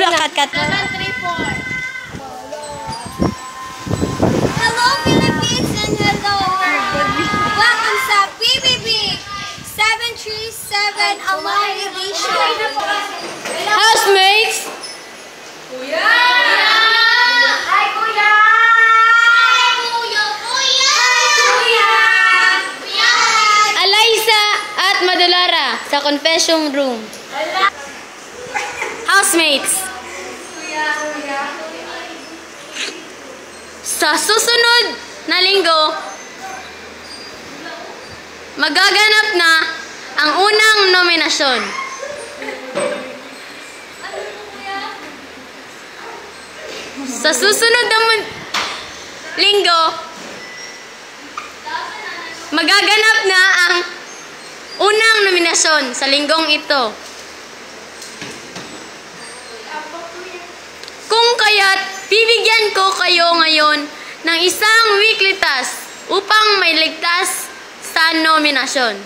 Wala, kat. 734. Hello, Philippines, and hello world. Welcome sa PBB 737 Among Edition. Housemates! Kuya! Hi, Kuya! Hi, Kuya! Kuya! Kuya! Kuya! Alaysa at Madulara sa confession room. Housemates! Sa susunod na linggo, magaganap na ang unang nominasyon. Sa susunod na linggo, magaganap na ang unang nominasyon sa linggong ito. Kung kaya't bibigyan ko kayo ngayon ng isang weekly task upang may ligtas sa nominasyon.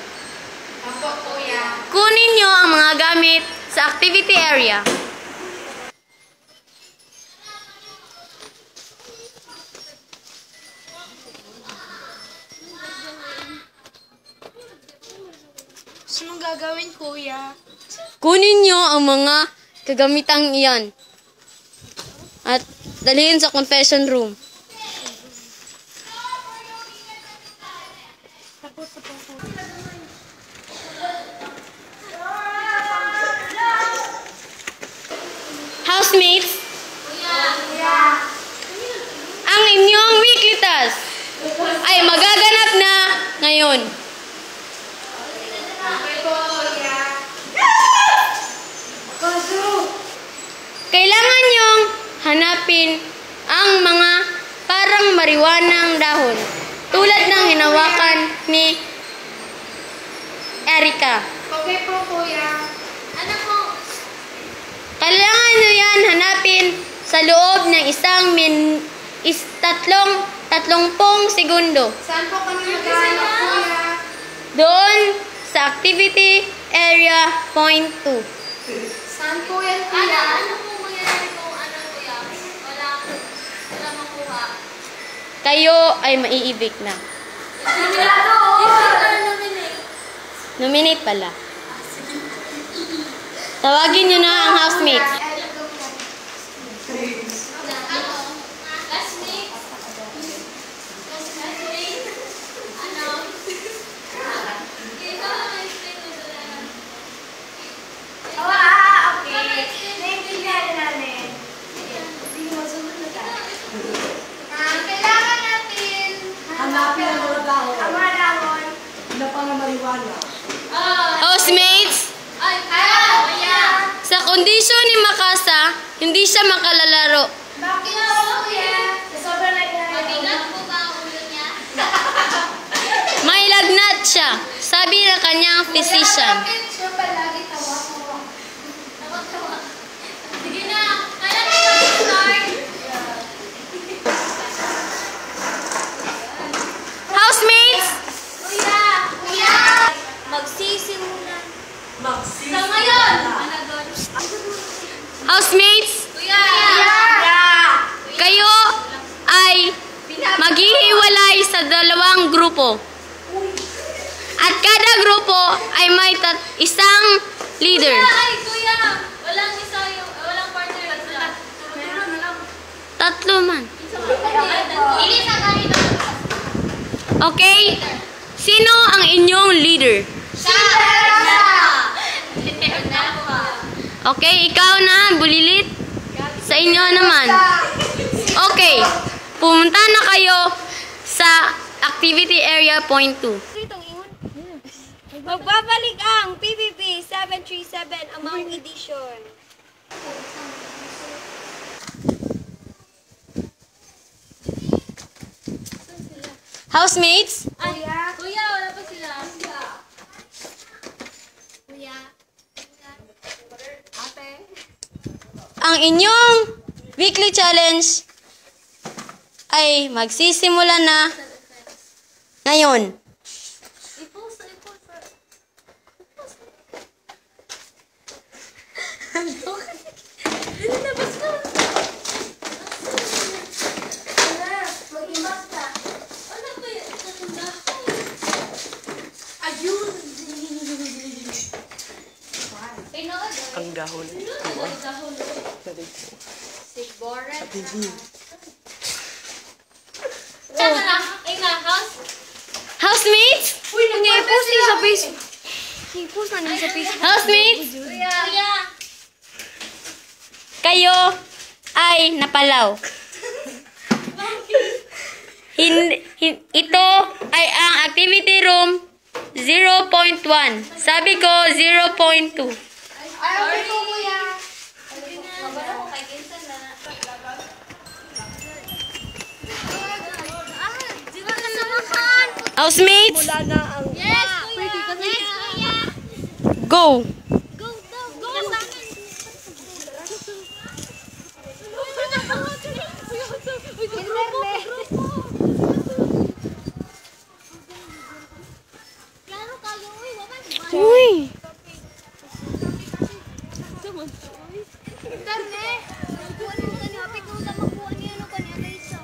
Kunin nyo ang mga gamit sa activity area. Anong gagawin, Kuya? Kunin nyo ang mga kagamitang iyan at dalhin sa confession room. Housemates, ang inyong weekly task ay magaganap na ngayon. Kailangan niyong hanapin ang mga parang mariwanang dahon tulad ng hinawakan ni Erica. Okay po, Kuya. Ano po? Kailangan niyo yan hanapin sa loob ng tatlongpong segundo. Saan po kami maghahanap, Kuya? Doon sa activity area point 2. Saan po yan, Kuya? Ano po mangyayari kung Kuya? Wala makuha. Kayo ay maiibig na. Nominate pala. Tawagin niyo na ang housemates. Kailangan natin Hanapin ang mga dahon. ang mga dahon. Ano pa nga mariwana? Housemates, sa kondisyon ni Makasa, hindi siya makalalaro. Bakit po, Kuya? Sobrang mabigat po ba ang ulo niya? May lagnat siya, sabi ng kanyang physician. Bakit siya palagi tawa-tawa? Tawa-tawa. Sige na, kailan ko mag-start? Housemates, Kuya! Kuya! Magsisimulan. Sa ngayon! housemates, Kuya! Kuya! kayo ay maghihiwalay sa dalawang grupo. At kada grupo ay may isang leader. Ay, Kuya! Walang isa yung, walang partner sila. Meron na lang. Tatlo man. Ilis na kahit Okay? Sino ang inyong leader? siya! Okay, ikaw na, bulilit. Sa inyo naman. Okay, pumunta na kayo sa activity area point 2. Magbabalik ang PBB 737 Among Edition. Housemates, Kuya? Kuya, wala pa sila. Kuya? Ate? ang inyong weekly challenge ay magsisimula na ngayon. I-post. Ano? dahon. Sigboret. Saan na? Ay nga, house. Housemates? Uy, nag-post niya sa Facebook. I-post na niya sa Facebook. Housemates? Kuya. Kayo ay napalaw. Ito ay ang activity room 0.1. Sabi ko 0.2. Ay, okay ko, kuya. Mabala ko kay Kinsan na. Di ba ka namahan? Housemates, Wala na ang... Yes, kuya. Yes, kuya. go. Go, go, go. Klaro kayo, uy. Waman. Uy. Darne. Kuha mo kanya. Apit mo sa makuha niya. Ano kanya kayo sa?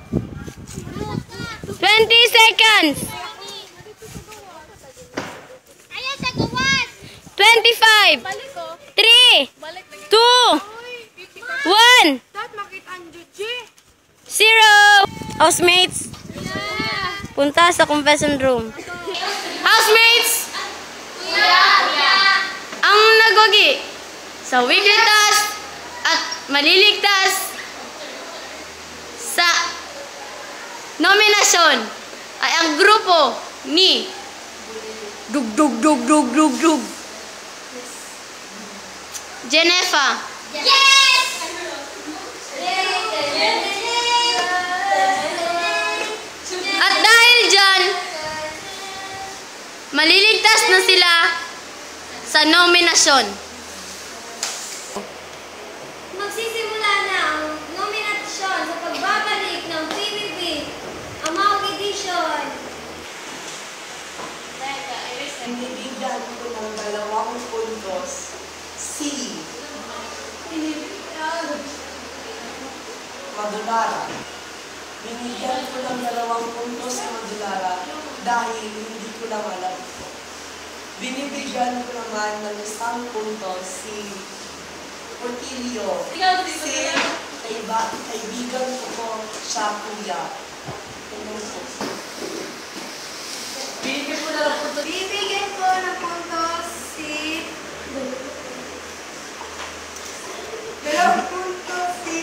20 seconds. Ayan, tagawan. 25. Balik ko. 3, Balik na. 2, 1, Dapat makita ang Juji. 0. Housemates, punta sa confession room. Housemates, ang nagwagi sa weekly task at maliligtas sa nominasyon ay ang grupo ni Dug Genefa. Yes! At dahil dyan, maliligtas na sila sa nominasyon. Magsisimula na ang nominasyon sa pagbabalik ng PBB Amao Edition. Binibigyan ko ng 2 puntos si Madulara. Binigyan ko ng 2 puntos si Madulara dahil hindi ko lang alam. Binibigyan ko naman ng 1 puntos si Portilio. Si kaibigan ko siya kuya. Bibigyan ko ng puntos. Bibigyan ko ng puntos si... Dalawang puntos si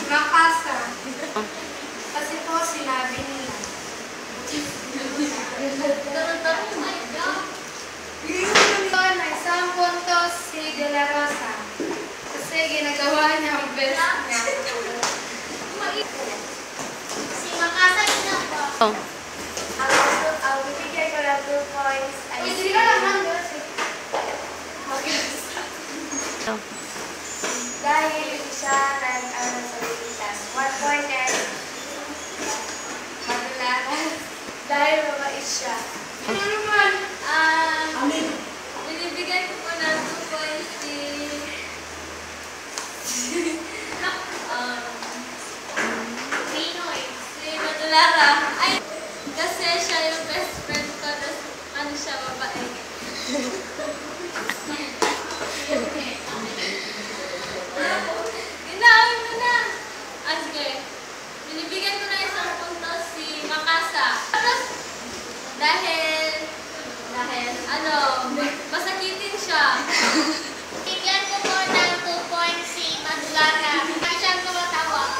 Makasa. Kasi po sinabi nila. Bibigyan ko ng 1 puntos si De La Rosa. Kasi ginagawa niya ang best niya. Si Makasa na po. Oh. Ang bibigyan ko ng 2 points ay si... Dahil siya nag-ano sa Pilipinas. 1 point ay Madulara. Dahil mabait siya. Ano naman? Amin. Binibigay ko po ng 2 points si... Pinoy. Si Madulara. Ay, kasi siya yung best friend ko. Tapos ano siya, mabait. Ginawin mo na. Sige. Binibigyan ko na 1 puntos si Makasa. Dahil ano, masakitin siya. Bigyan ko po ng 2 points si Madulara. Kaya siyang tumatawa.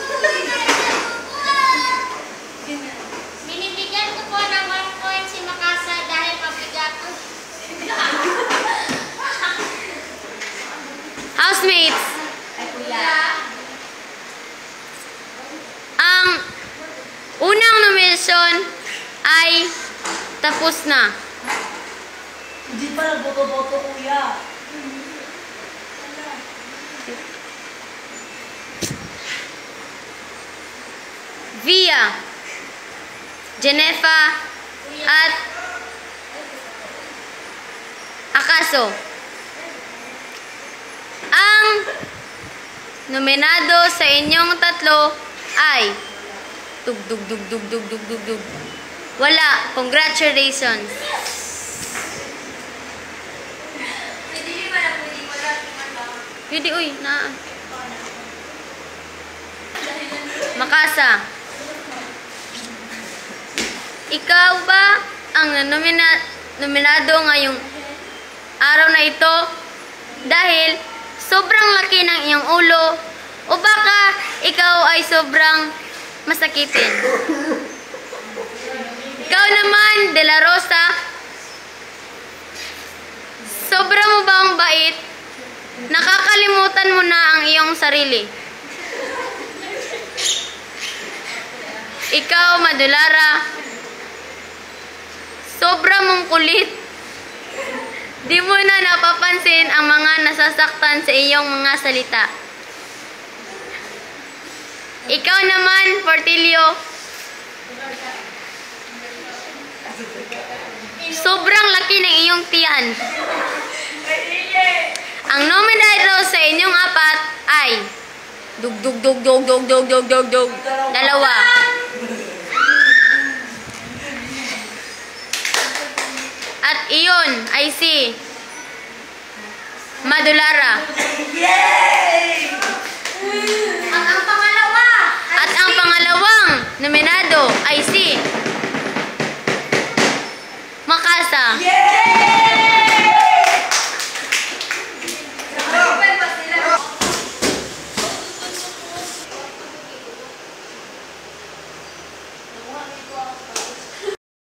Binibigyan ko po ng 1 point si Makasa dahil mabigat. Housemates, Ay, kuya. ang unang nominasyon ay tapos na. Hindi pa nagboto-boto kuya. Via, Genefa, at Akaso. Ang nominado sa inyong tatlo ay Wala. Congratulations. Pwede, uy, na. Makasa. Ikaw ba ang nominado ngayong araw na ito dahil sobrang laki ng iyong ulo o baka ikaw ay sobrang masakitin? Ikaw naman, De La Rosa, sobra mo ba ang bait? Nakakalimutan mo na ang iyong sarili. Ikaw, Madulara, sobra mong kulit. Di mo na napapansin ang mga nasasaktan sa iyong mga salita. Ikaw naman, Portillo, sobrang laki ng iyong tiyan. Ang nominado sa inyong apat ay dalawa. At iyon ay si Madulara. At ang pangalawang nominado ay si